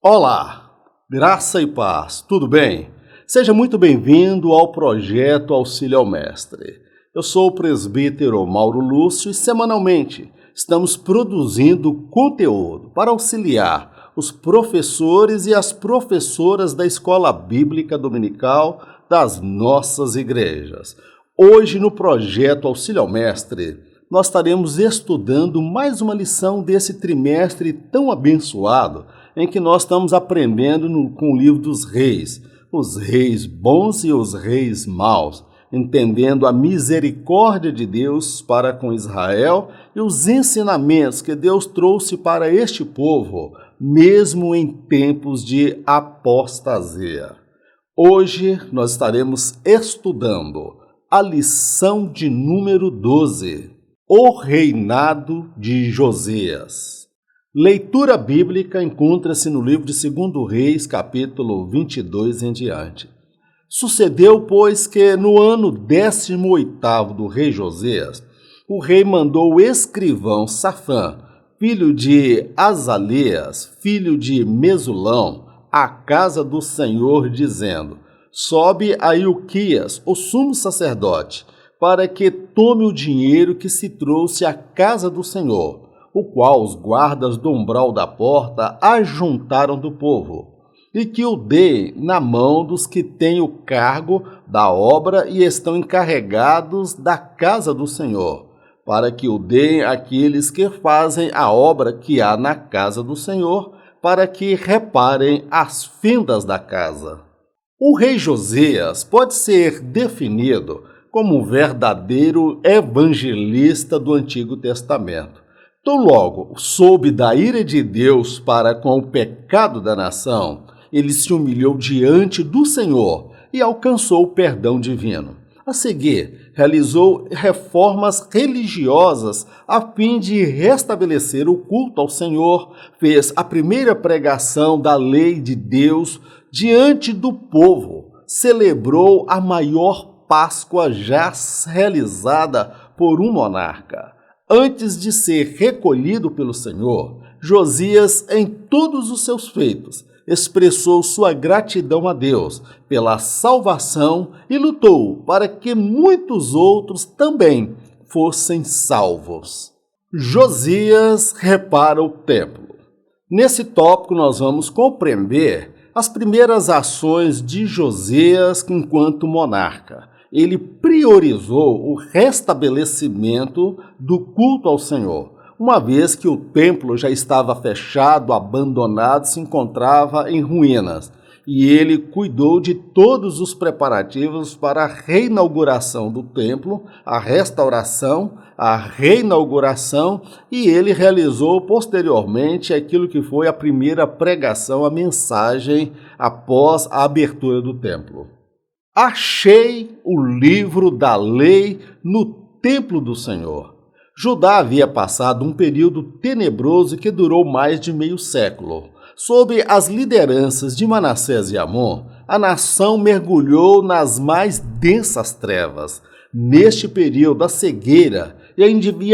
Olá, graça e paz, tudo bem? Seja muito bem-vindo ao projeto Auxílio ao Mestre. Eu sou o presbítero Mauro Lúcio e semanalmente estamos produzindo conteúdo para auxiliar os professores e as professoras da Escola Bíblica Dominical das nossas igrejas. Hoje, no projeto Auxílio ao Mestre, nós estaremos estudando mais uma lição desse trimestre tão abençoado em que nós estamos aprendendo com o livro dos reis, os reis bons e os reis maus, entendendo a misericórdia de Deus para com Israel e os ensinamentos que Deus trouxe para este povo, mesmo em tempos de apostasia. Hoje nós estaremos estudando a lição de número 12, o reinado de Josias. Leitura bíblica encontra-se no livro de 2 Reis, capítulo 22 em diante. Sucedeu, pois, que no ano 18º do rei Josias, o rei mandou o escrivão Safã, filho de Azalias, filho de Mesulão, à casa do Senhor, dizendo: sobe a Ilquias, o sumo sacerdote, para que tome o dinheiro que se trouxe à casa do Senhor, o qual os guardas do umbral da porta ajuntaram do povo, e que o dê na mão dos que têm o cargo da obra e estão encarregados da casa do Senhor, para que o deem àqueles que fazem a obra que há na casa do Senhor, para que reparem as fendas da casa. O rei Josias pode ser definido como um verdadeiro evangelista do Antigo Testamento. Tão logo soube da ira de Deus para com o pecado da nação, ele se humilhou diante do Senhor e alcançou o perdão divino. A seguir, realizou reformas religiosas a fim de restabelecer o culto ao Senhor, fez a primeira pregação da lei de Deus diante do povo, celebrou a maior Páscoa já realizada por um monarca. Antes de ser recolhido pelo Senhor, Josias, em todos os seus feitos, expressou sua gratidão a Deus pela salvação e lutou para que muitos outros também fossem salvos. Josias repara o templo. Nesse tópico nós vamos compreender as primeiras ações de Josias enquanto monarca. Ele priorizou o restabelecimento do culto ao Senhor, uma vez que o templo já estava fechado, abandonado, se encontrava em ruínas, e ele cuidou de todos os preparativos para a reinauguração do templo, a restauração, a reinauguração, e ele realizou posteriormente aquilo que foi a primeira pregação, a mensagem após a abertura do templo. Achei o livro da lei no templo do Senhor. Judá havia passado um período tenebroso que durou mais de meio século. Sob as lideranças de Manassés e Amon, a nação mergulhou nas mais densas trevas. Neste período, a cegueira e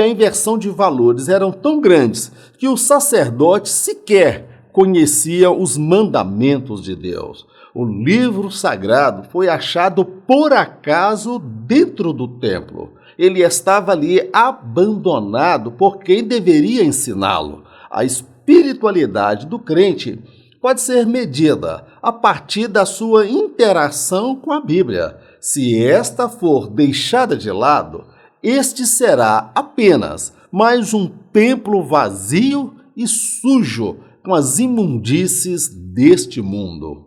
a inversão de valores eram tão grandes que os sacerdotes sequer conheciam os mandamentos de Deus. O livro sagrado foi achado por acaso dentro do templo. Ele estava ali abandonado por quem deveria ensiná-lo. A espiritualidade do crente pode ser medida a partir da sua interação com a Bíblia. Se esta for deixada de lado, este será apenas mais um templo vazio e sujo com as imundícies deste mundo.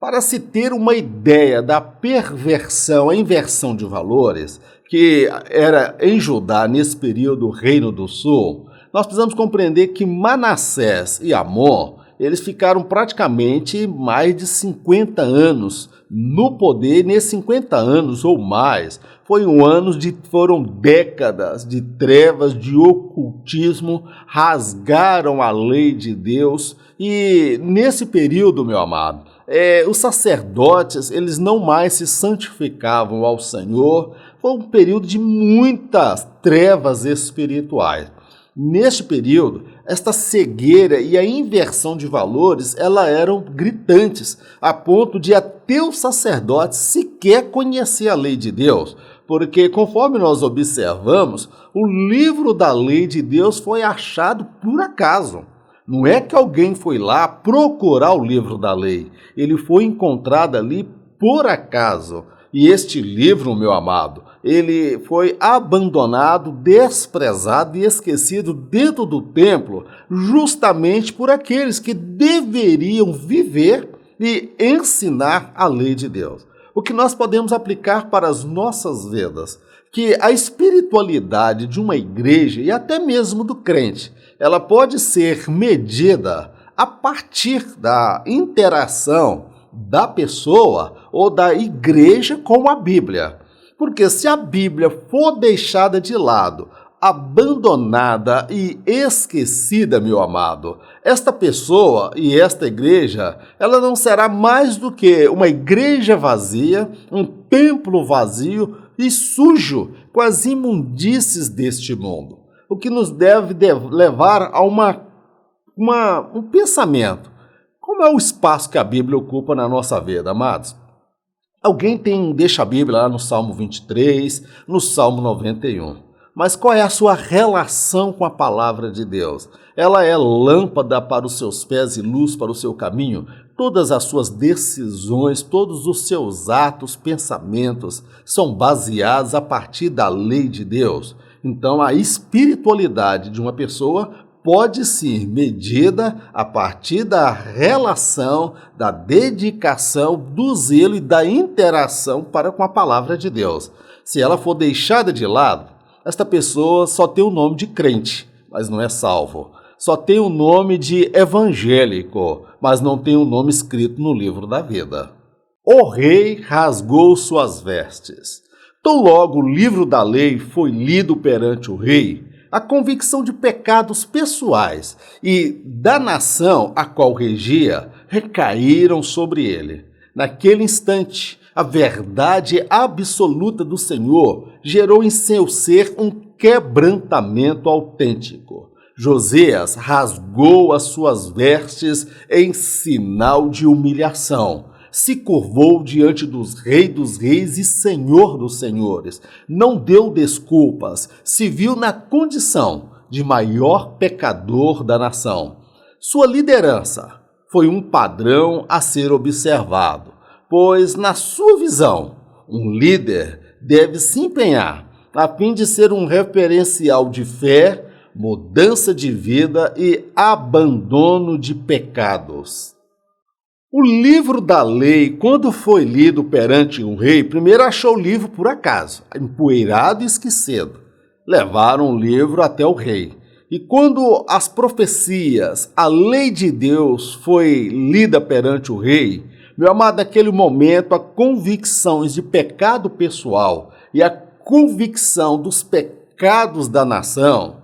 Para se ter uma ideia da perversão, a inversão de valores, que era em Judá nesse período o Reino do Sul, nós precisamos compreender que Manassés e Amon, eles ficaram praticamente mais de 50 anos no poder. Nesses 50 anos ou mais, foram décadas de trevas, de ocultismo, rasgaram a lei de Deus. E nesse período, meu amado, os sacerdotes, eles não mais se santificavam ao Senhor. Foi um período de muitas trevas espirituais. Neste período, esta cegueira e a inversão de valores, elas eram gritantes, a ponto de até os sacerdotes sequer conhecer a lei de Deus, porque conforme nós observamos, o livro da lei de Deus foi achado por acaso. Não é que alguém foi lá procurar o livro da lei, ele foi encontrado ali por acaso. E este livro, meu amado, ele foi abandonado, desprezado e esquecido dentro do templo, justamente por aqueles que deveriam viver e ensinar a lei de Deus. O que nós podemos aplicar para as nossas vidas? Que a espiritualidade de uma igreja e até mesmo do crente, ela pode ser medida a partir da interação da pessoa ou da igreja com a Bíblia. Porque se a Bíblia for deixada de lado, abandonada e esquecida, meu amado, esta pessoa e esta igreja, ela não será mais do que uma igreja vazia, um templo vazio e sujo com as imundícies deste mundo. O que nos deve levar a um pensamento. Como é o espaço que a Bíblia ocupa na nossa vida, amados? Alguém deixa a Bíblia lá no Salmo 23, no Salmo 91. Mas qual é a sua relação com a palavra de Deus? Ela é lâmpada para os seus pés e luz para o seu caminho? Todas as suas decisões, todos os seus atos, pensamentos são baseados a partir da lei de Deus. Então, a espiritualidade de uma pessoa pode ser medida a partir da relação, da dedicação, do zelo e da interação para com a palavra de Deus. Se ela for deixada de lado, esta pessoa só tem o nome de crente, mas não é salvo. Só tem o nome de evangélico, mas não tem o nome escrito no livro da vida. O rei rasgou suas vestes. Tão logo o livro da lei foi lido perante o rei, a convicção de pecados pessoais e da nação a qual regia recaíram sobre ele. Naquele instante, a verdade absoluta do Senhor gerou em seu ser um quebrantamento autêntico. Josias rasgou as suas vestes em sinal de humilhação. Se curvou diante dos reis e senhor dos senhores. Não deu desculpas, se viu na condição de maior pecador da nação. Sua liderança foi um padrão a ser observado, pois, na sua visão, um líder deve se empenhar a fim de ser um referencial de fé, mudança de vida e abandono de pecados. O livro da lei, quando foi lido perante um rei, primeiro achou o livro por acaso, empoeirado e esquecido. Levaram o livro até o rei. E quando as profecias, a lei de Deus foi lida perante o rei, meu amado, naquele momento, as convicções de pecado pessoal e a convicção dos pecados da nação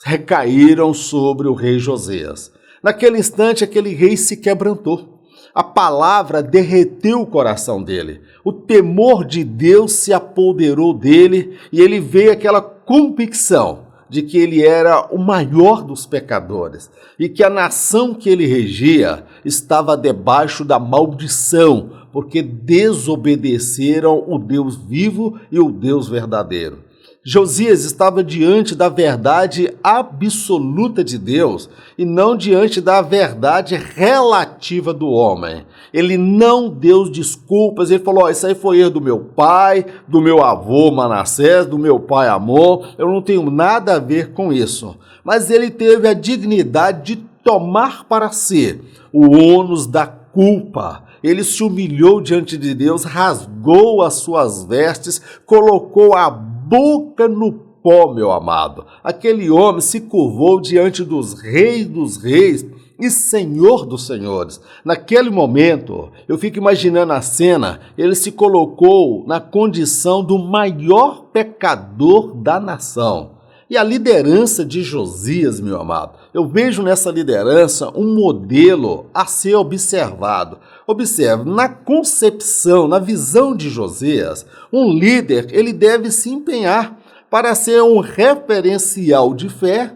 recaíram sobre o rei Josias. Naquele instante, aquele rei se quebrantou. A palavra derreteu o coração dele. O temor de Deus se apoderou dele e ele veio aquela convicção de que ele era o maior dos pecadores e que a nação que ele regia estava debaixo da maldição, porque desobedeceram o Deus vivo e o Deus verdadeiro. Josias estava diante da verdade absoluta de Deus e não diante da verdade relativa do homem. Ele não deu desculpas, ele falou, isso aí foi erro do meu pai, do meu avô Manassés, do meu pai Amon, eu não tenho nada a ver com isso. Mas ele teve a dignidade de tomar para si o ônus da culpa. Ele se humilhou diante de Deus, rasgou as suas vestes, colocou a boca no pó, meu amado. Aquele homem se curvou diante dos reis e senhor dos senhores. Naquele momento, eu fico imaginando a cena, ele se colocou na condição do maior pecador da nação. E a liderança de Josias, meu amado, eu vejo nessa liderança um modelo a ser observado. Observe, na concepção, na visão de Josias, um líder ele deve se empenhar para ser um referencial de fé,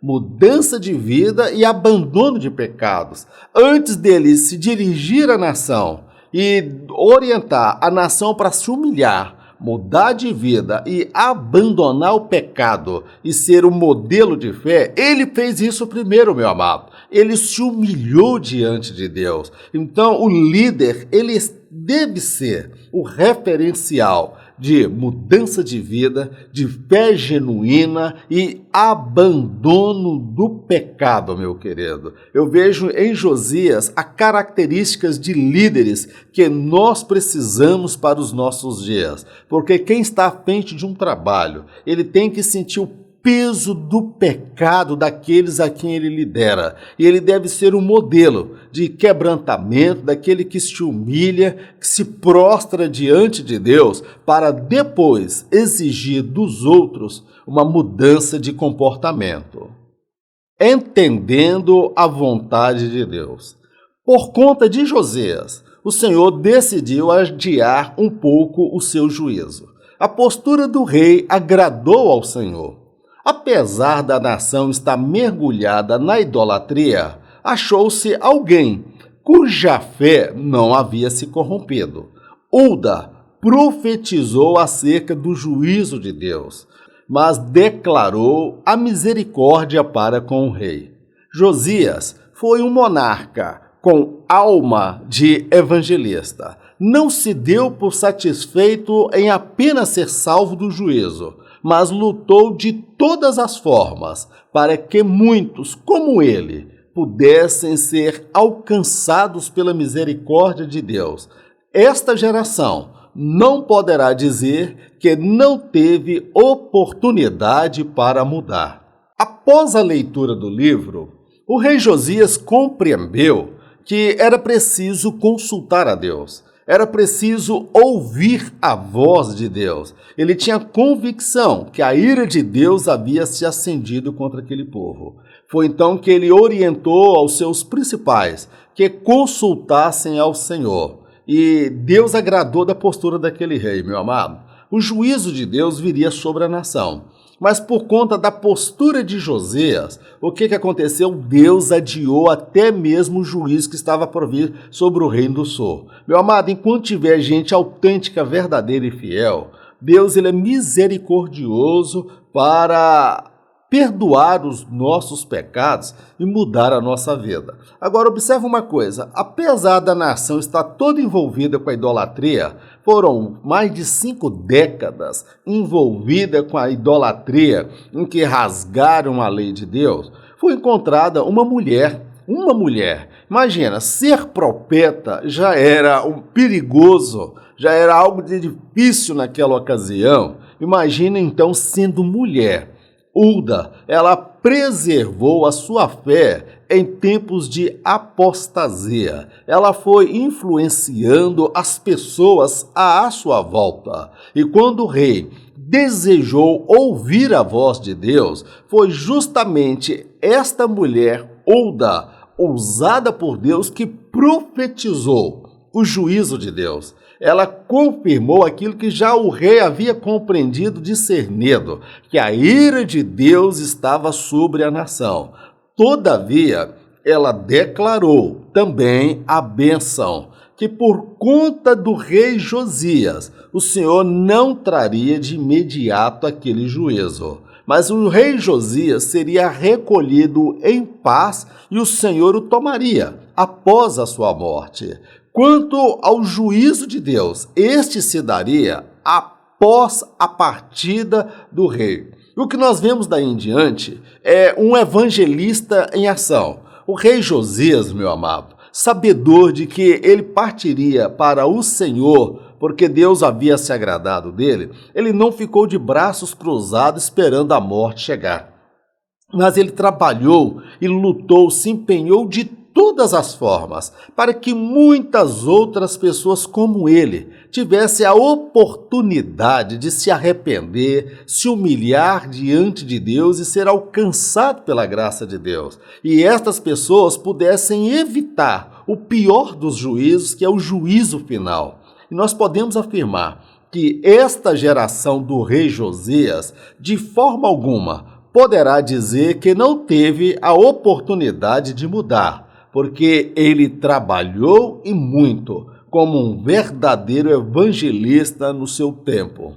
mudança de vida e abandono de pecados. Antes dele se dirigir à nação e orientar a nação para se humilhar, mudar de vida e abandonar o pecado e ser um modelo de fé, ele fez isso primeiro, meu amado. Ele se humilhou diante de Deus. Então, o líder, ele deve ser o referencial de mudança de vida, de fé genuína e abandono do pecado, meu querido. Eu vejo em Josias as características de líderes que nós precisamos para os nossos dias. Porque quem está à frente de um trabalho, ele tem que sentir o peso do pecado daqueles a quem ele lidera. E ele deve ser um modelo de quebrantamento, daquele que se humilha, que se prostra diante de Deus, para depois exigir dos outros uma mudança de comportamento. Entendendo a vontade de Deus. Por conta de Josias, o Senhor decidiu adiar um pouco o seu juízo. A postura do rei agradou ao Senhor. Apesar da nação estar mergulhada na idolatria, achou-se alguém cuja fé não havia se corrompido. Hulda profetizou acerca do juízo de Deus, mas declarou a misericórdia para com o rei. Josias foi um monarca com alma de evangelista. Não se deu por satisfeito em apenas ser salvo do juízo, mas lutou de todas as formas para que muitos, como ele, pudessem ser alcançados pela misericórdia de Deus. Esta geração não poderá dizer que não teve oportunidade para mudar. Após a leitura do livro, o rei Josias compreendeu que era preciso consultar a Deus. Era preciso ouvir a voz de Deus. Ele tinha convicção que a ira de Deus havia se acendido contra aquele povo. Foi então que ele orientou aos seus principais que consultassem ao Senhor. E Deus agradou da postura daquele rei, meu amado. O juízo de Deus viria sobre a nação. Mas por conta da postura de Josias, o que aconteceu? Deus adiou até mesmo o juízo que estava por vir sobre o reino do sul. Meu amado, enquanto tiver gente autêntica, verdadeira e fiel, Deus ele é misericordioso para perdoar os nossos pecados e mudar a nossa vida. Agora, observe uma coisa, apesar da nação estar toda envolvida com a idolatria, foram mais de 5 décadas envolvida com a idolatria, em que rasgaram a lei de Deus, foi encontrada uma mulher. Imagina, ser profeta já era um perigoso, já era algo de difícil naquela ocasião. Imagina então sendo mulher. Hulda, ela preservou a sua fé em tempos de apostasia. Ela foi influenciando as pessoas à sua volta. E quando o rei desejou ouvir a voz de Deus, foi justamente esta mulher, Hulda, usada por Deus, que profetizou o juízo de Deus. Ela confirmou aquilo que já o rei havia compreendido, discernido, que a ira de Deus estava sobre a nação. Todavia, ela declarou também a bênção, que por conta do rei Josias, o Senhor não traria de imediato aquele juízo. Mas o rei Josias seria recolhido em paz e o Senhor o tomaria após a sua morte. Quanto ao juízo de Deus, este se daria após a partida do rei. E o que nós vemos daí em diante é um evangelista em ação. O rei Josias, meu amado, sabedor de que ele partiria para o Senhor, porque Deus havia se agradado dele, ele não ficou de braços cruzados esperando a morte chegar. Mas ele trabalhou e lutou, se empenhou de todas as formas, para que muitas outras pessoas como ele tivessem a oportunidade de se arrepender, se humilhar diante de Deus e ser alcançado pela graça de Deus. E estas pessoas pudessem evitar o pior dos juízos, que é o juízo final. E nós podemos afirmar que esta geração do rei Josias, de forma alguma, poderá dizer que não teve a oportunidade de mudar, porque ele trabalhou e muito, como um verdadeiro evangelista no seu tempo.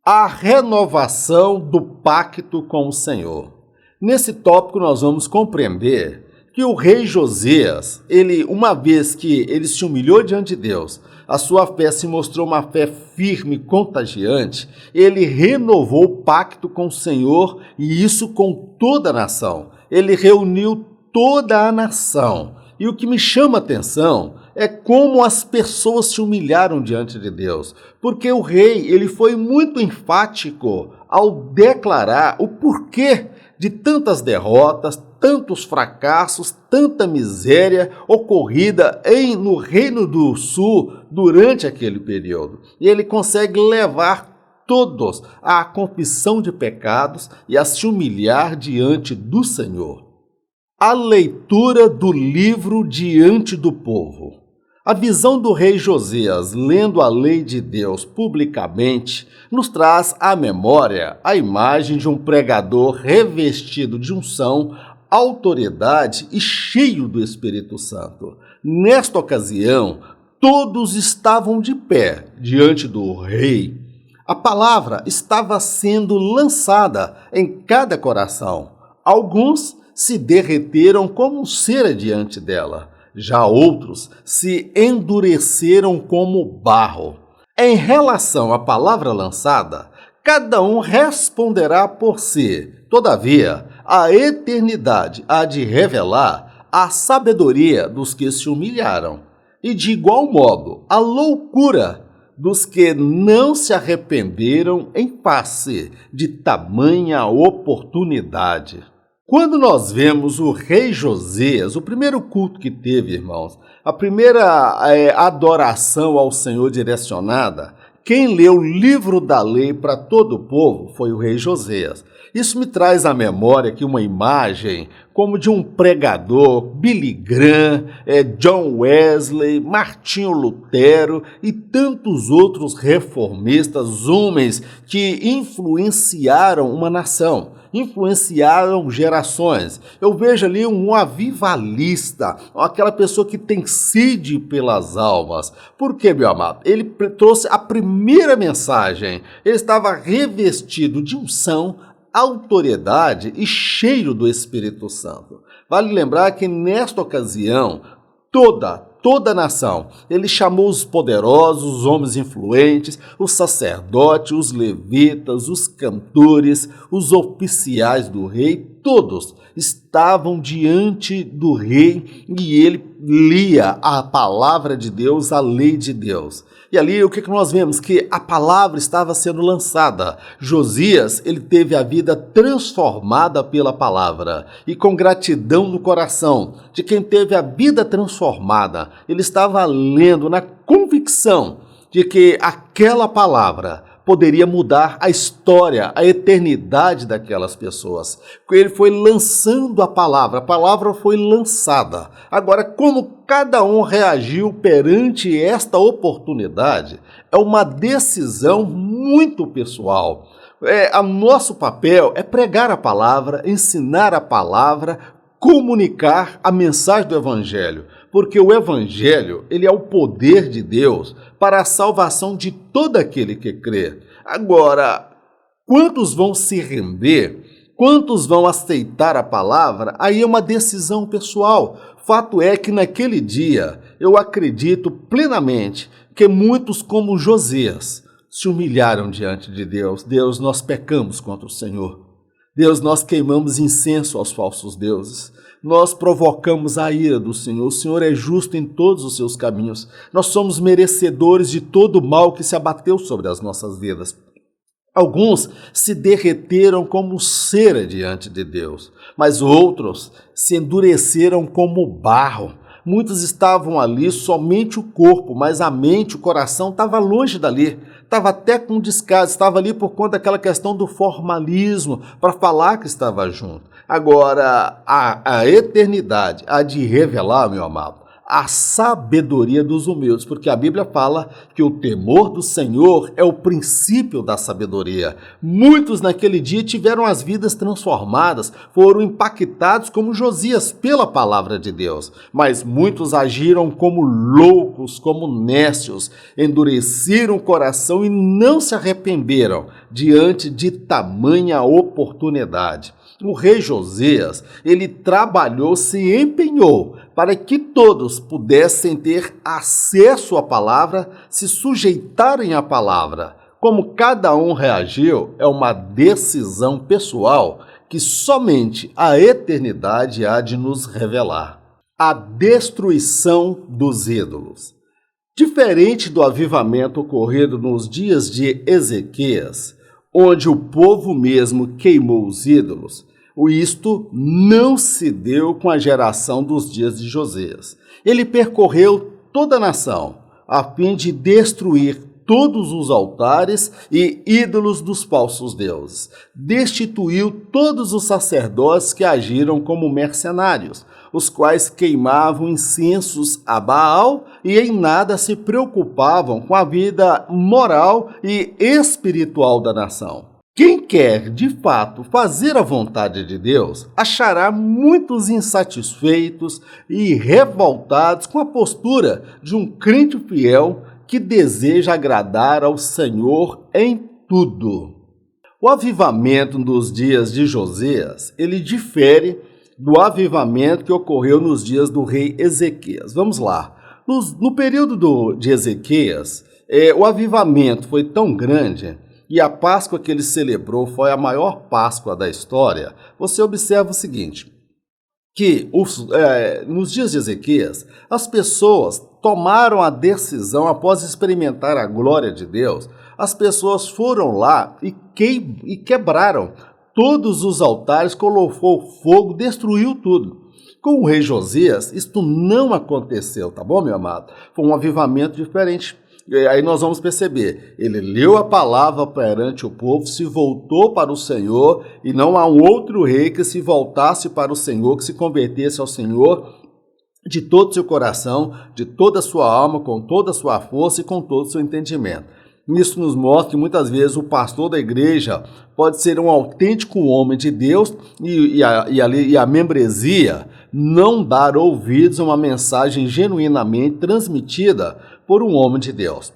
A renovação do pacto com o Senhor. Nesse tópico nós vamos compreender que o rei Josias, uma vez que ele se humilhou diante de Deus, a sua fé se mostrou uma fé firme e contagiante, ele renovou o pacto com o Senhor e isso com toda a nação. Ele reuniu toda a nação. E o que me chama a atenção é como as pessoas se humilharam diante de Deus, porque o rei ele foi muito enfático ao declarar o porquê de tantas derrotas, tantos fracassos, tanta miséria ocorrida no Reino do Sul durante aquele período. E ele consegue levar todos à confissão de pecados e a se humilhar diante do Senhor. A leitura do livro diante do povo. A visão do rei Josias lendo a lei de Deus publicamente nos traz à memória a imagem de um pregador revestido de unção, autoridade e cheio do Espírito Santo. Nesta ocasião, todos estavam de pé diante do rei. A palavra estava sendo lançada em cada coração. Alguns se derreteram como cera diante dela. Já outros se endureceram como barro. Em relação à palavra lançada, cada um responderá por si. Todavia, a eternidade há de revelar a sabedoria dos que se humilharam, e de igual modo a loucura dos que não se arrependeram em face de tamanha oportunidade. Quando nós vemos o rei Josias, o primeiro culto que teve, irmãos, a primeira adoração ao Senhor direcionada, quem leu o livro da lei para todo o povo foi o rei Josias. Isso me traz à memória aqui uma imagem como de um pregador, Billy Graham, John Wesley, Martinho Lutero e tantos outros reformistas, homens que influenciaram uma nação, influenciaram gerações. Eu vejo ali um avivalista, aquela pessoa que tem sede pelas almas. Por quê, meu amado? Ele trouxe a primeira mensagem, ele estava revestido de unção, autoridade e cheio do Espírito Santo. Vale lembrar que nesta ocasião, toda a nação, ele chamou os poderosos, os homens influentes, os sacerdotes, os levitas, os cantores, os oficiais do rei, todos estavam diante do rei e ele lia a palavra de Deus, a lei de Deus. E ali o que nós vemos? Que a palavra estava sendo lançada. Josias, ele teve a vida transformada pela palavra. E com gratidão no coração de quem teve a vida transformada, ele estava lendo na convicção de que aquela palavra poderia mudar a história, a eternidade daquelas pessoas. Ele foi lançando a palavra foi lançada. Agora, como cada um reagiu perante esta oportunidade, é uma decisão muito pessoal. Nosso papel é pregar a palavra, ensinar a palavra, comunicar a mensagem do Evangelho, porque o Evangelho ele é o poder de Deus para a salvação de todo aquele que crê. Agora, quantos vão se render? Quantos vão aceitar a palavra? Aí é uma decisão pessoal. Fato é que naquele dia, eu acredito plenamente que muitos como Josias se humilharam diante de Deus. Deus, nós pecamos contra o Senhor. Deus, nós queimamos incenso aos falsos deuses. Nós provocamos a ira do Senhor. O Senhor é justo em todos os seus caminhos. Nós somos merecedores de todo o mal que se abateu sobre as nossas vidas. Alguns se derreteram como cera diante de Deus, mas outros se endureceram como barro. Muitos estavam ali somente o corpo, mas a mente, o coração estava longe dali. Estava até com descaso, estava ali por conta daquela questão do formalismo, para falar que estava junto. Agora, a eternidade há de revelar, meu amado, a sabedoria dos humildes, porque a Bíblia fala que o temor do Senhor é o princípio da sabedoria. Muitos naquele dia tiveram as vidas transformadas, foram impactados como Josias pela palavra de Deus, mas muitos agiram como loucos, como nécios, endureceram o coração e não se arrependeram diante de tamanha oportunidade. O rei Josias, ele trabalhou, se empenhou para que todos pudessem ter acesso à palavra, se sujeitarem à palavra. Como cada um reagiu é uma decisão pessoal que somente a eternidade há de nos revelar. A destruição dos ídolos. Diferente do avivamento ocorrido nos dias de Ezequias, onde o povo mesmo queimou os ídolos, isto não se deu com a geração dos dias de Josias. Ele percorreu toda a nação, a fim de destruir todos os altares e ídolos dos falsos deuses. Destituiu todos os sacerdotes que agiram como mercenários, os quais queimavam incensos a Baal e em nada se preocupavam com a vida moral e espiritual da nação. Quem quer, de fato, fazer a vontade de Deus, achará muitos insatisfeitos e revoltados com a postura de um crente fiel que deseja agradar ao Senhor em tudo. O avivamento dos dias de Josias, ele difere do avivamento que ocorreu nos dias do rei Ezequias. Vamos lá. No período de Ezequias, o avivamento foi tão grande e a Páscoa que ele celebrou foi a maior Páscoa da história. Você observa o seguinte, que nos dias de Ezequias, as pessoas tomaram a decisão, após experimentar a glória de Deus, as pessoas foram lá e quebraram todos os altares, colocou fogo, destruiu tudo. Com o rei Josias, isto não aconteceu, tá bom, meu amado? Foi um avivamento diferente. E aí nós vamos perceber, ele leu a palavra perante o povo, se voltou para o Senhor, e não há um outro rei que se voltasse para o Senhor, que se convertesse ao Senhor de todo o seu coração, de toda a sua alma, com toda a sua força e com todo o seu entendimento. Isso nos mostra que muitas vezes o pastor da igreja pode ser um autêntico homem de Deus e a membresia não dar ouvidos a uma mensagem genuinamente transmitida por um homem de Deus.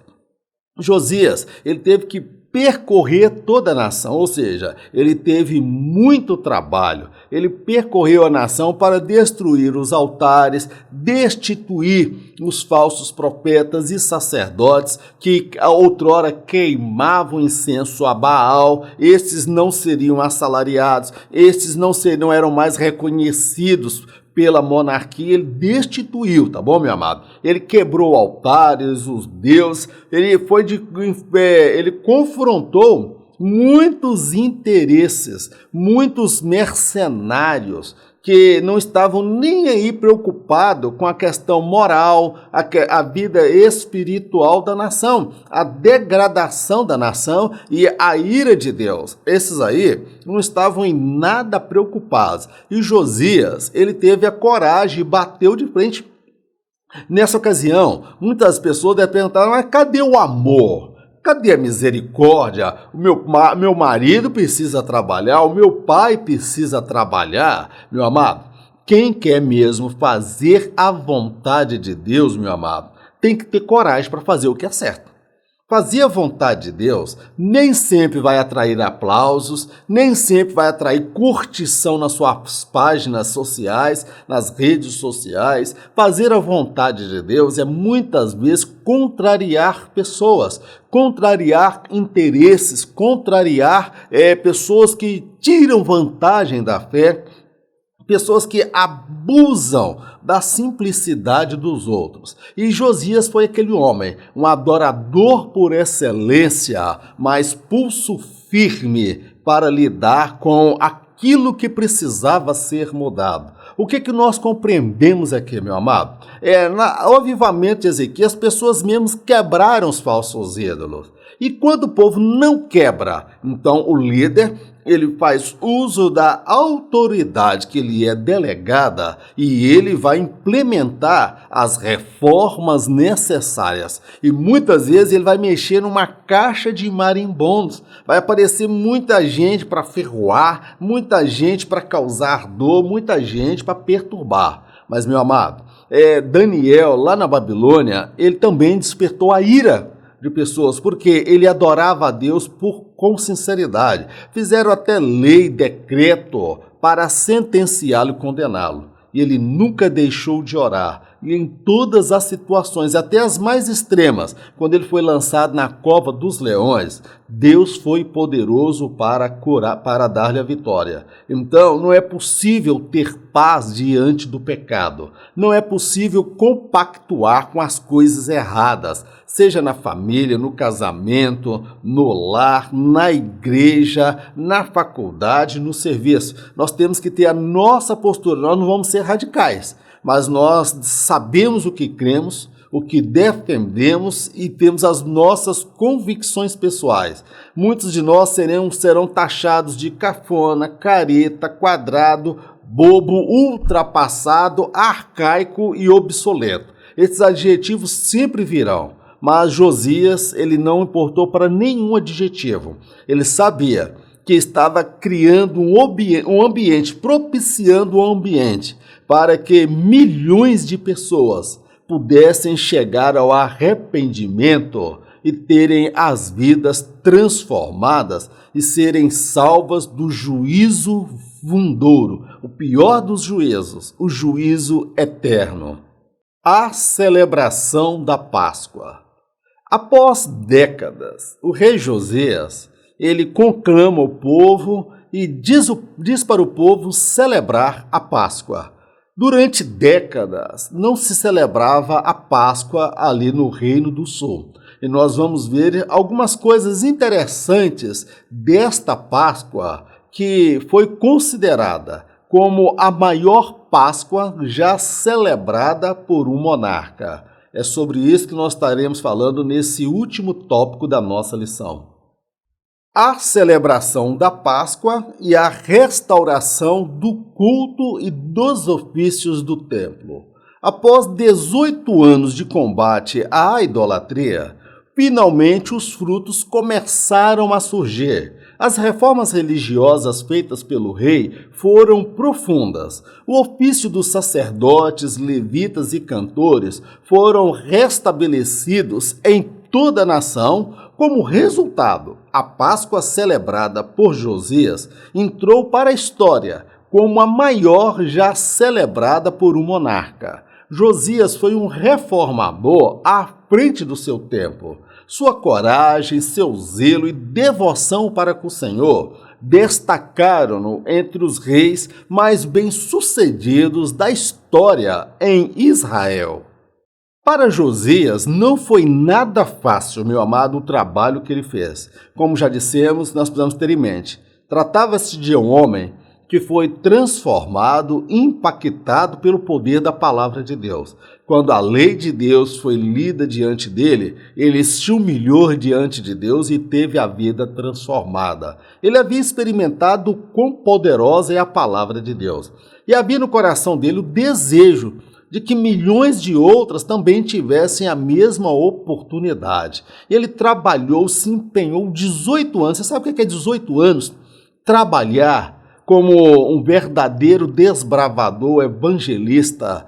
Josias, ele teve que percorrer toda a nação, ou seja, ele teve muito trabalho. Ele percorreu a nação para destruir os altares, destituir os falsos profetas e sacerdotes que outrora queimavam incenso a Baal. Esses não seriam assalariados, esses não eram mais reconhecidos pela monarquia. Ele destituiu, tá bom, meu amado? Ele quebrou altares, os deuses, ele confrontou muitos interesses, muitos mercenários que não estavam nem aí preocupados com a questão moral, a vida espiritual da nação, a degradação da nação e a ira de Deus. Esses aí não estavam em nada preocupados. E Josias, ele teve a coragem e bateu de frente. Nessa ocasião, muitas pessoas devem perguntar, mas cadê o amor? Cadê a misericórdia? O meu marido precisa trabalhar, o meu pai precisa trabalhar. Meu amado, quem quer mesmo fazer a vontade de Deus, meu amado, tem que ter coragem para fazer o que é certo. Fazer a vontade de Deus nem sempre vai atrair aplausos, nem sempre vai atrair curtição nas suas páginas sociais, nas redes sociais. Fazer a vontade de Deus é muitas vezes contrariar pessoas, contrariar interesses, contrariar pessoas que tiram vantagem da fé, pessoas que abusam da simplicidade dos outros. E Josias foi aquele homem, um adorador por excelência, mas pulso firme para lidar com aquilo que precisava ser mudado. O que nós compreendemos aqui, meu amado? No avivamento de Ezequias, as pessoas mesmo quebraram os falsos ídolos. E quando o povo não quebra, então o líder ele faz uso da autoridade que lhe é delegada e ele vai implementar as reformas necessárias. E muitas vezes ele vai mexer numa caixa de marimbondos. Vai aparecer muita gente para ferroar, muita gente para causar dor, muita gente para perturbar. Mas, meu amado, Daniel, lá na Babilônia, ele também despertou a ira de pessoas, porque ele adorava a Deus com sinceridade. Fizeram até lei, decreto, para sentenciá-lo e condená-lo. E ele nunca deixou de orar. E em todas as situações, até as mais extremas, quando ele foi lançado na cova dos leões, Deus foi poderoso para curar, para dar-lhe a vitória. Então, não é possível ter paz diante do pecado. Não é possível compactuar com as coisas erradas, seja na família, no casamento, no lar, na igreja, na faculdade, no serviço. Nós temos que ter a nossa postura, nós não vamos ser radicais, mas nós sabemos o que cremos, o que defendemos e temos as nossas convicções pessoais. Muitos de nós serão taxados de cafona, careta, quadrado, bobo, ultrapassado, arcaico e obsoleto. Esses adjetivos sempre virão, mas Josias ele não importou para nenhum adjetivo. Ele sabia que estava criando um ambiente, propiciando um ambiente para que milhões de pessoas pudessem chegar ao arrependimento e terem as vidas transformadas e serem salvas do juízo vindouro, o pior dos juízos, o juízo eterno. A celebração da Páscoa. Após décadas, o rei Josias, ele conclama o povo e diz para o povo celebrar a Páscoa. Durante décadas, não se celebrava a Páscoa ali no Reino do Sul. E nós vamos ver algumas coisas interessantes desta Páscoa que foi considerada como a maior Páscoa já celebrada por um monarca. É sobre isso que nós estaremos falando nesse último tópico da nossa lição. A celebração da Páscoa e a restauração do culto e dos ofícios do templo. Após 18 anos de combate à idolatria, finalmente os frutos começaram a surgir. As reformas religiosas feitas pelo rei foram profundas. O ofício dos sacerdotes, levitas e cantores foram restabelecidos em toda a nação. Como resultado, a Páscoa celebrada por Josias entrou para a história como a maior já celebrada por um monarca. Josias foi um reformador à frente do seu tempo. Sua coragem, seu zelo e devoção para com o Senhor destacaram-no entre os reis mais bem-sucedidos da história em Israel. Para Josias não foi nada fácil, meu amado, o trabalho que ele fez. Como já dissemos, nós precisamos ter em mente. Tratava-se de um homem que foi transformado, impactado pelo poder da palavra de Deus. Quando a lei de Deus foi lida diante dele, ele se humilhou diante de Deus e teve a vida transformada. Ele havia experimentado o quão poderosa é a palavra de Deus. E havia no coração dele o desejo de que milhões de outras também tivessem a mesma oportunidade. Ele trabalhou, se empenhou 18 anos. Você sabe o que é 18 anos? Trabalhar como um verdadeiro desbravador, evangelista,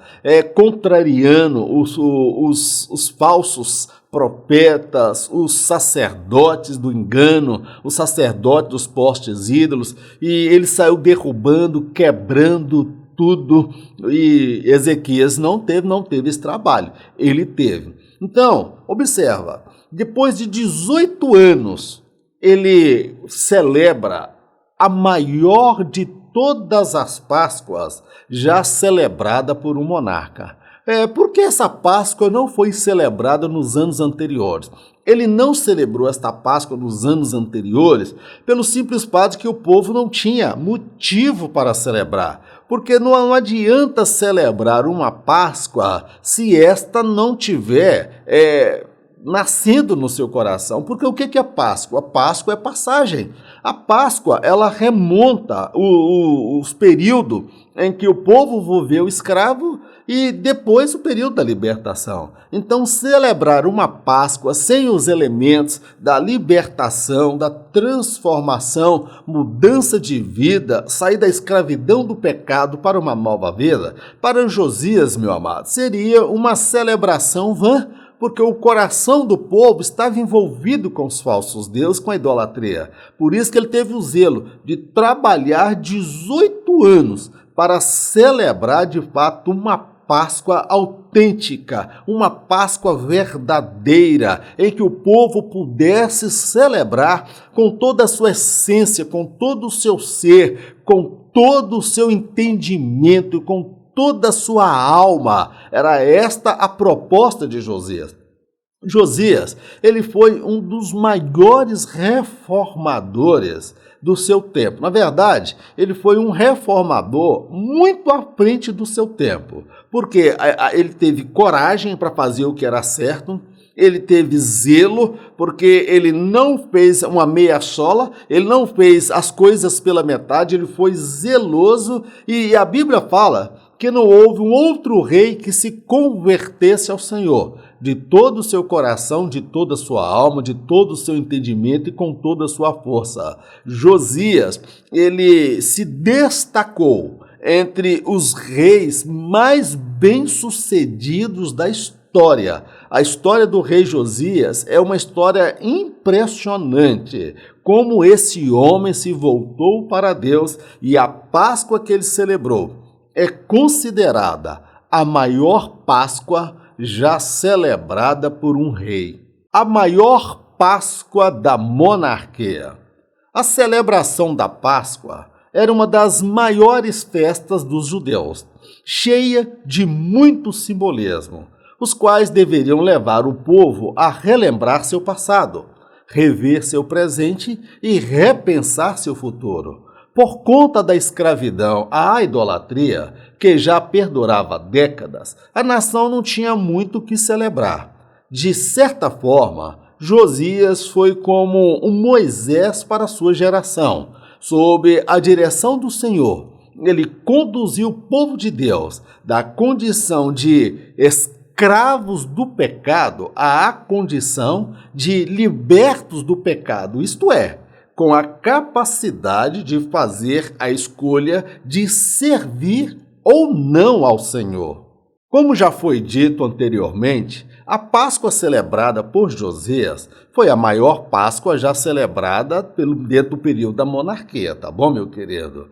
contrariando os falsos profetas, os sacerdotes do engano, os sacerdotes dos postes ídolos, e ele saiu derrubando, quebrando tudo, e Ezequias não teve esse trabalho, ele teve. Então, observa, depois de 18 anos, ele celebra a maior de todas as Páscoas já celebrada por um monarca. Por que essa Páscoa não foi celebrada nos anos anteriores? Ele não celebrou esta Páscoa nos anos anteriores pelo simples fato de que o povo não tinha motivo para celebrar. Porque não adianta celebrar uma Páscoa se esta não tiver nascendo no seu coração. Porque o que é Páscoa? A Páscoa é passagem. A Páscoa, ela remonta os períodos em que o povo viveu escravo e depois o período da libertação. Então, celebrar uma Páscoa sem os elementos da libertação, da transformação, mudança de vida, sair da escravidão do pecado para uma nova vida, para Josias, meu amado, seria uma celebração vã, porque o coração do povo estava envolvido com os falsos deuses, com a idolatria. Por isso que ele teve o zelo de trabalhar 18 anos para celebrar de fato uma Páscoa autêntica, uma Páscoa verdadeira, em que o povo pudesse celebrar com toda a sua essência, com todo o seu ser, com todo o seu entendimento, com toda a sua alma. Era esta a proposta de Josias. Josias, ele foi um dos maiores reformadores do seu tempo. Na verdade, ele foi um reformador muito à frente do seu tempo, porque ele teve coragem para fazer o que era certo, ele teve zelo, porque ele não fez uma meia sola, ele não fez as coisas pela metade, ele foi zeloso, e a Bíblia fala que não houve um outro rei que se convertesse ao Senhor, de todo o seu coração, de toda a sua alma, de todo o seu entendimento e com toda a sua força. Josias, ele se destacou entre os reis mais bem-sucedidos da história. A história do rei Josias é uma história impressionante, como esse homem se voltou para Deus e a Páscoa que ele celebrou é considerada a maior Páscoa já celebrada por um rei. A maior Páscoa da monarquia. A celebração da Páscoa era uma das maiores festas dos judeus, cheia de muito simbolismo, os quais deveriam levar o povo a relembrar seu passado, rever seu presente e repensar seu futuro. Por conta da escravidão à idolatria, que já perdurava décadas, a nação não tinha muito o que celebrar. De certa forma, Josias foi como um Moisés para a sua geração. Sob a direção do Senhor, ele conduziu o povo de Deus da condição de escravos do pecado à condição de libertos do pecado, isto é, com a capacidade de fazer a escolha de servir ou não ao Senhor. Como já foi dito anteriormente, a Páscoa celebrada por Josias foi a maior Páscoa já celebrada dentro do período da monarquia, tá bom, meu querido?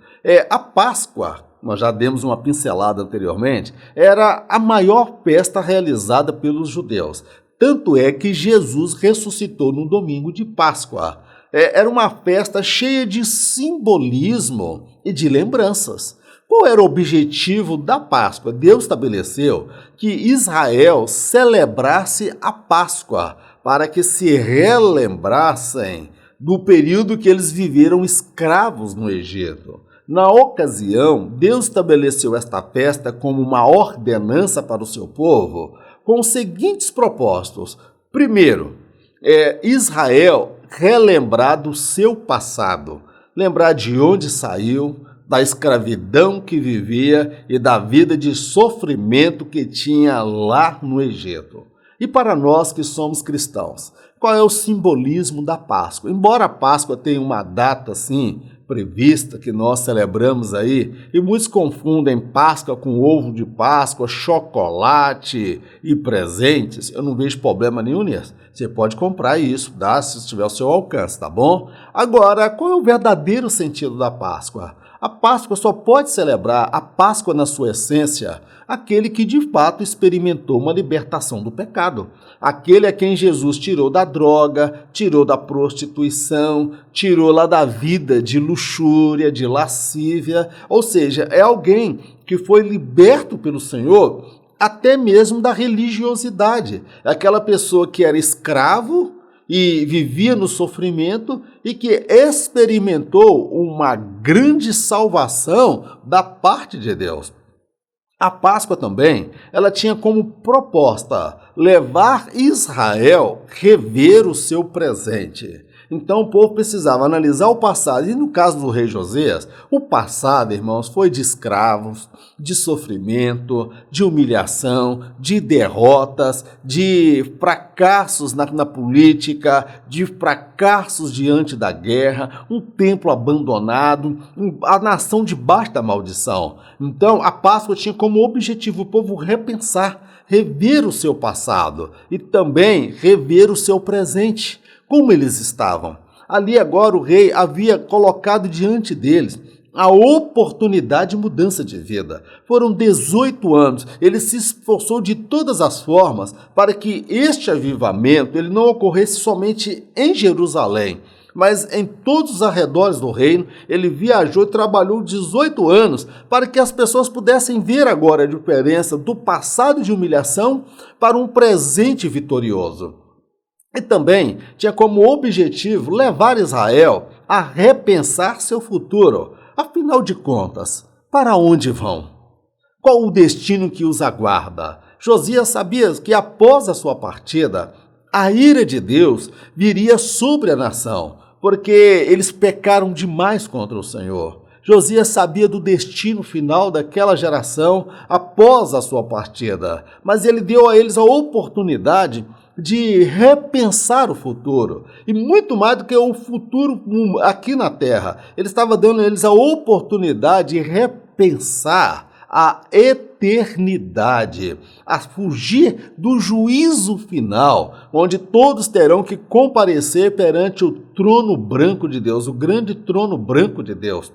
A Páscoa, nós já demos uma pincelada anteriormente, era a maior festa realizada pelos judeus. Tanto é que Jesus ressuscitou no domingo de Páscoa. Era uma festa cheia de simbolismo e de lembranças. Qual era o objetivo da Páscoa? Deus estabeleceu que Israel celebrasse a Páscoa para que se relembrassem do período que eles viveram escravos no Egito. Na ocasião, Deus estabeleceu esta festa como uma ordenança para o seu povo com os seguintes propósitos. Primeiro, Israel relembrar do seu passado, lembrar de onde saiu, da escravidão que vivia e da vida de sofrimento que tinha lá no Egito. E para nós que somos cristãos, qual é o simbolismo da Páscoa? Embora a Páscoa tenha uma data assim prevista que nós celebramos aí, e muitos confundem Páscoa com ovo de Páscoa, chocolate e presentes, eu não vejo problema nenhum nisso. Você pode comprar isso, tá? Se estiver ao seu alcance, tá bom? Agora, qual é o verdadeiro sentido da Páscoa? A Páscoa só pode celebrar a Páscoa na sua essência aquele que de fato experimentou uma libertação do pecado. Aquele a quem Jesus tirou da droga, tirou da prostituição, tirou lá da vida de luxúria, de lascívia. Ou seja, é alguém que foi liberto pelo Senhor até mesmo da religiosidade. Aquela pessoa que era escravo e vivia no sofrimento e que experimentou uma grande salvação da parte de Deus. A Páscoa também, ela tinha como proposta levar Israel a rever o seu presente. Então o povo precisava analisar o passado. E no caso do rei Josias, o passado, irmãos, foi de escravos, de sofrimento, de humilhação, de derrotas, de fracassos na política, de fracassos diante da guerra, um templo abandonado, a nação debaixo da maldição. Então a Páscoa tinha como objetivo o povo repensar, rever o seu passado e também rever o seu presente. Como eles estavam. Ali agora o rei havia colocado diante deles a oportunidade de mudança de vida. Foram 18 anos, ele se esforçou de todas as formas para que este avivamento ele não ocorresse somente em Jerusalém, mas em todos os arredores do reino. Ele viajou e trabalhou 18 anos para que as pessoas pudessem ver agora a diferença do passado de humilhação para um presente vitorioso. E também tinha como objetivo levar Israel a repensar seu futuro. Afinal de contas, para onde vão? Qual o destino que os aguarda? Josias sabia que após a sua partida, a ira de Deus viria sobre a nação, porque eles pecaram demais contra o Senhor. Josias sabia do destino final daquela geração após a sua partida, mas ele deu a eles a oportunidade de repensar o futuro, e muito mais do que o futuro aqui na terra. Ele estava dando a eles a oportunidade de repensar a eternidade, a fugir do juízo final, onde todos terão que comparecer perante o trono branco de Deus, o grande trono branco de Deus.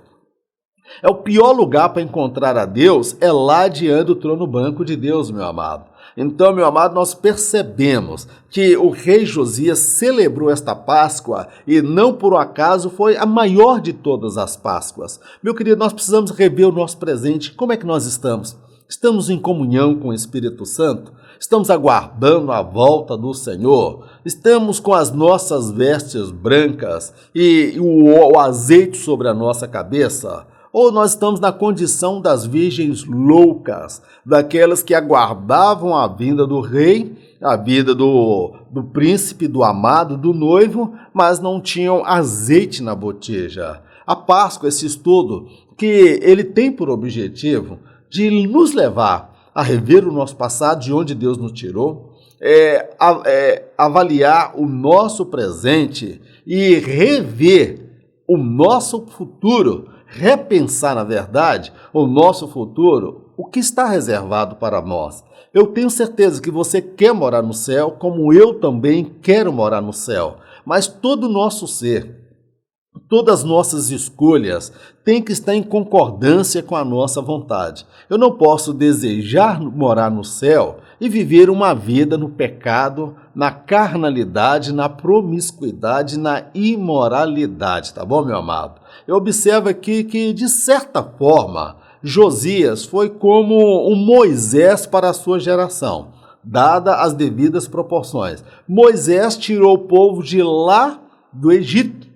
É o pior lugar para encontrar a Deus, é lá diante do trono branco de Deus, meu amado. Então, meu amado, nós percebemos que o rei Josias celebrou esta Páscoa e não por acaso foi a maior de todas as Páscoas. Meu querido, nós precisamos rever o nosso presente. Como é que nós estamos? Estamos em comunhão com o Espírito Santo? Estamos aguardando a volta do Senhor? Estamos com as nossas vestes brancas e o azeite sobre a nossa cabeça? Ou nós estamos na condição das virgens loucas, daquelas que aguardavam a vinda do rei, a vida do príncipe, do amado, do noivo, mas não tinham azeite na botija. A Páscoa, esse estudo, que ele tem por objetivo de nos levar a rever o nosso passado, de onde Deus nos tirou, avaliar o nosso presente e rever o nosso futuro, repensar, na verdade, o nosso futuro, o que está reservado para nós. Eu tenho certeza que você quer morar no céu, como eu também quero morar no céu. Mas todo o nosso ser, todas as nossas escolhas têm que estar em concordância com a nossa vontade. Eu não posso desejar morar no céu e viver uma vida no pecado, na carnalidade, na promiscuidade, na imoralidade, tá bom, meu amado? Eu observo aqui que, de certa forma, Josias foi como um Moisés para a sua geração, dada as devidas proporções. Moisés tirou o povo de lá do Egito.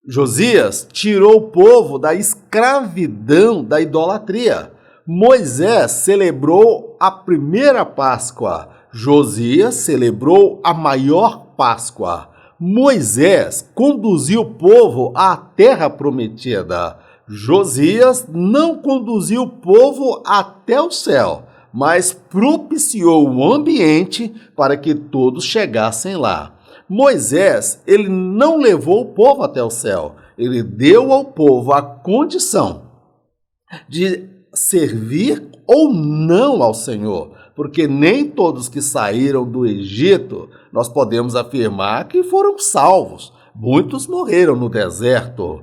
Josias tirou o povo da escravidão, da idolatria. Moisés celebrou a primeira Páscoa. Josias celebrou a maior Páscoa. Moisés conduziu o povo à terra prometida. Josias não conduziu o povo até o céu, mas propiciou o ambiente para que todos chegassem lá. Moisés, ele não levou o povo até o céu, ele deu ao povo a condição de servir ou não ao Senhor, porque nem todos que saíram do Egito, nós podemos afirmar que foram salvos. Muitos morreram no deserto.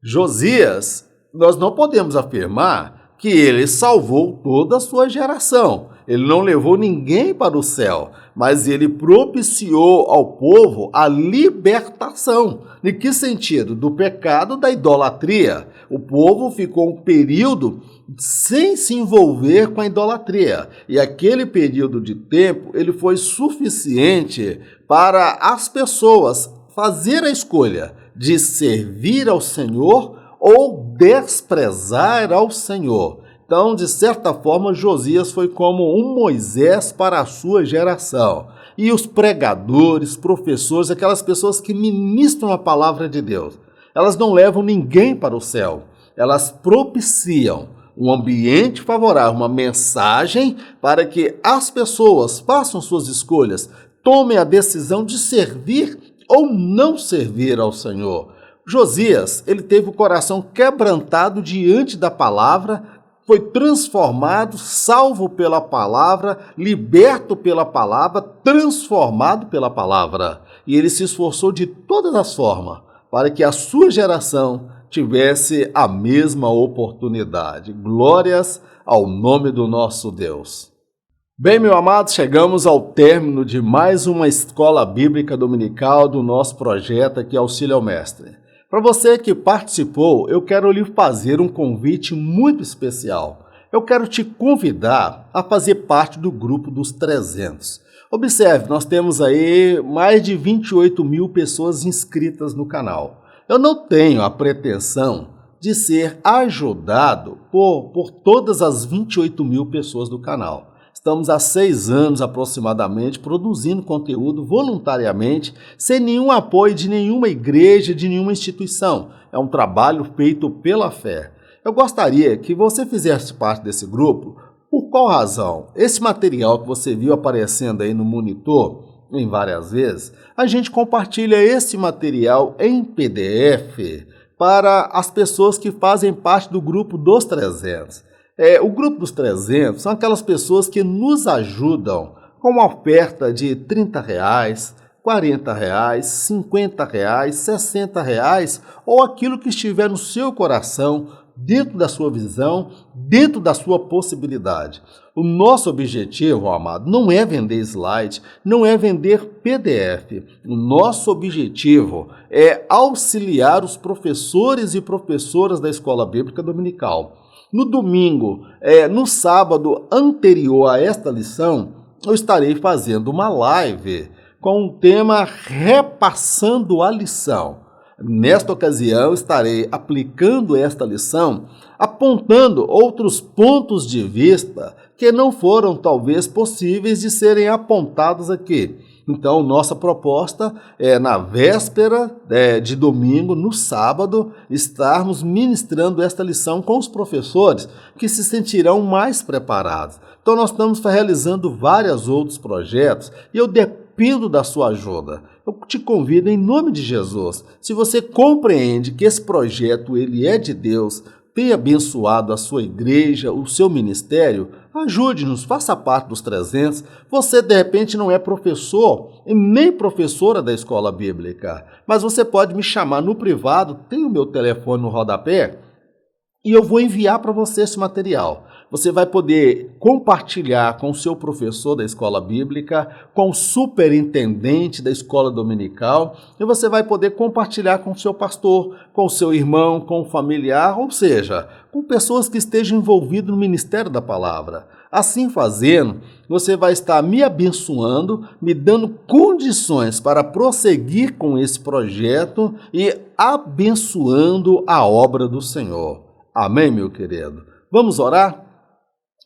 Josias, nós não podemos afirmar que ele salvou toda a sua geração. Ele não levou ninguém para o céu, mas ele propiciou ao povo a libertação. Em que sentido? Do pecado da idolatria. O povo ficou um período sem se envolver com a idolatria. E aquele período de tempo, ele foi suficiente para as pessoas fazer a escolha de servir ao Senhor ou desprezar ao Senhor. Então, de certa forma, Josias foi como um Moisés para a sua geração. E os pregadores, professores, aquelas pessoas que ministram a palavra de Deus, elas não levam ninguém para o céu. Elas propiciam um ambiente favorável, uma mensagem para que as pessoas façam suas escolhas, tomem a decisão de servir ou não servir ao Senhor. Josias, ele teve o coração quebrantado diante da palavra, foi transformado, salvo pela palavra, liberto pela palavra, transformado pela palavra. E ele se esforçou de todas as formas para que a sua geração tivesse a mesma oportunidade. Glórias ao nome do nosso Deus. Bem, meu amado, chegamos ao término de mais uma escola bíblica dominical do nosso projeto aqui Auxílio ao Mestre. Para você que participou, eu quero lhe fazer um convite muito especial. Eu quero te convidar a fazer parte do grupo dos 300. Observe, nós temos aí mais de 28 mil pessoas inscritas no canal. Eu não tenho a pretensão de ser ajudado por todas as 28 mil pessoas do canal. Estamos há 6 anos aproximadamente produzindo conteúdo voluntariamente, sem nenhum apoio de nenhuma igreja, de nenhuma instituição. É um trabalho feito pela fé. Eu gostaria que você fizesse parte desse grupo. Por qual razão? Esse material que você viu aparecendo aí no monitor, em várias vezes, a gente compartilha esse material em PDF para as pessoas que fazem parte do grupo dos 300. O grupo dos 300 são aquelas pessoas que nos ajudam com uma oferta de R$30, R$40, R$50, R$60 ou aquilo que estiver no seu coração, dentro da sua visão, dentro da sua possibilidade. O nosso objetivo, amado, não é vender slide, não é vender PDF. O nosso objetivo é auxiliar os professores e professoras da Escola Bíblica Dominical. No domingo, no sábado anterior a esta lição, eu estarei fazendo uma live com o tema Repassando a Lição. Nesta ocasião, estarei aplicando esta lição, apontando outros pontos de vista que não foram talvez possíveis de serem apontados aqui. Então, nossa proposta é, na véspera de domingo, no sábado, estarmos ministrando esta lição com os professores que se sentirão mais preparados. Então, nós estamos realizando vários outros projetos e eu dependo da sua ajuda. Eu te convido em nome de Jesus. Se você compreende que esse projeto ele é de Deus, tem abençoado a sua igreja, o seu ministério, ajude-nos, faça parte dos 300. Você, de repente, não é professor e nem professora da escola bíblica, mas você pode me chamar no privado, tem o meu telefone no rodapé, e eu vou enviar para você esse material. Você vai poder compartilhar com o seu professor da escola bíblica, com o superintendente da escola dominical, e você vai poder compartilhar com o seu pastor, com o seu irmão, com o familiar, ou seja, com pessoas que estejam envolvidas no ministério da palavra. Assim fazendo, você vai estar me abençoando, me dando condições para prosseguir com esse projeto e abençoando a obra do Senhor. Amém, meu querido? Vamos orar?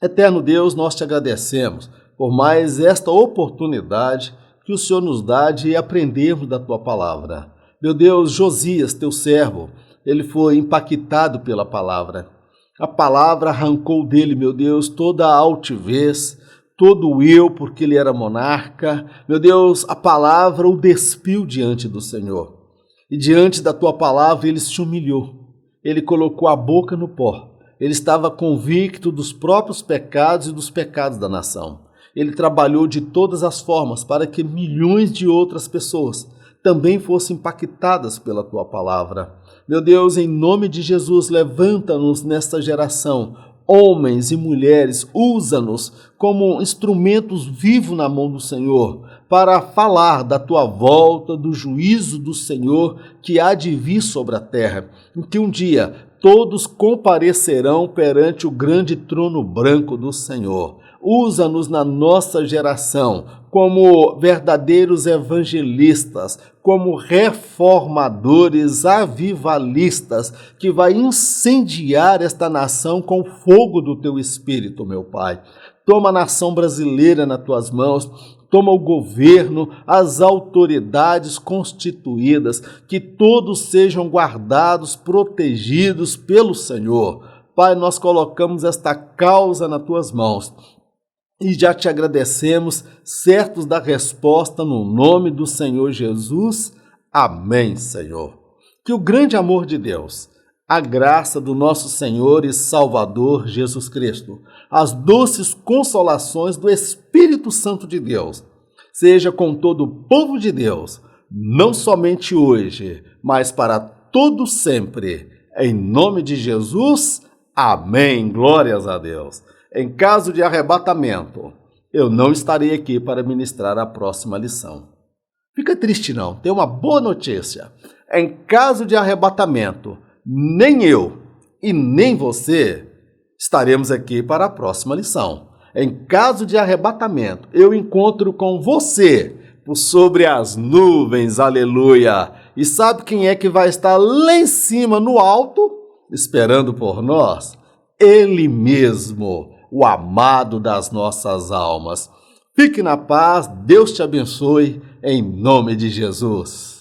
Eterno Deus, nós te agradecemos por mais esta oportunidade que o Senhor nos dá de aprendermos da tua palavra. Meu Deus, Josias, teu servo, ele foi impactado pela palavra. A palavra arrancou dele, meu Deus, toda a altivez, todo o eu, porque ele era monarca. Meu Deus, a palavra o despiu diante do Senhor. E diante da tua palavra ele se humilhou. Ele colocou a boca no pó. Ele estava convicto dos próprios pecados e dos pecados da nação. Ele trabalhou de todas as formas para que milhões de outras pessoas também fossem impactadas pela tua palavra. Meu Deus, em nome de Jesus, levanta-nos nesta geração, homens e mulheres, usa-nos como instrumentos vivos na mão do Senhor, para falar da tua volta, do juízo do Senhor que há de vir sobre a terra, em que um dia todos comparecerão perante o grande trono branco do Senhor. Usa-nos na nossa geração como verdadeiros evangelistas, como reformadores, avivalistas, que vai incendiar esta nação com o fogo do teu Espírito, meu Pai. Toma a nação brasileira nas tuas mãos, toma o governo, as autoridades constituídas, que todos sejam guardados, protegidos pelo Senhor. Pai, nós colocamos esta causa nas tuas mãos e já te agradecemos, certos da resposta no nome do Senhor Jesus. Amém, Senhor. Que o grande amor de Deus, a graça do nosso Senhor e Salvador Jesus Cristo, as doces consolações do Espírito Santo de Deus, seja com todo o povo de Deus, não somente hoje, mas para todo sempre. Em nome de Jesus, amém. Glórias a Deus. Em caso de arrebatamento, eu não estarei aqui para ministrar a próxima lição. Fica triste não, tem uma boa notícia. Em caso de arrebatamento, nem eu e nem você estaremos aqui para a próxima lição. Em caso de arrebatamento, eu encontro com você por sobre as nuvens, aleluia. E sabe quem é que vai estar lá em cima, no alto, esperando por nós? Ele mesmo, o amado das nossas almas. Fique na paz, Deus te abençoe, em nome de Jesus.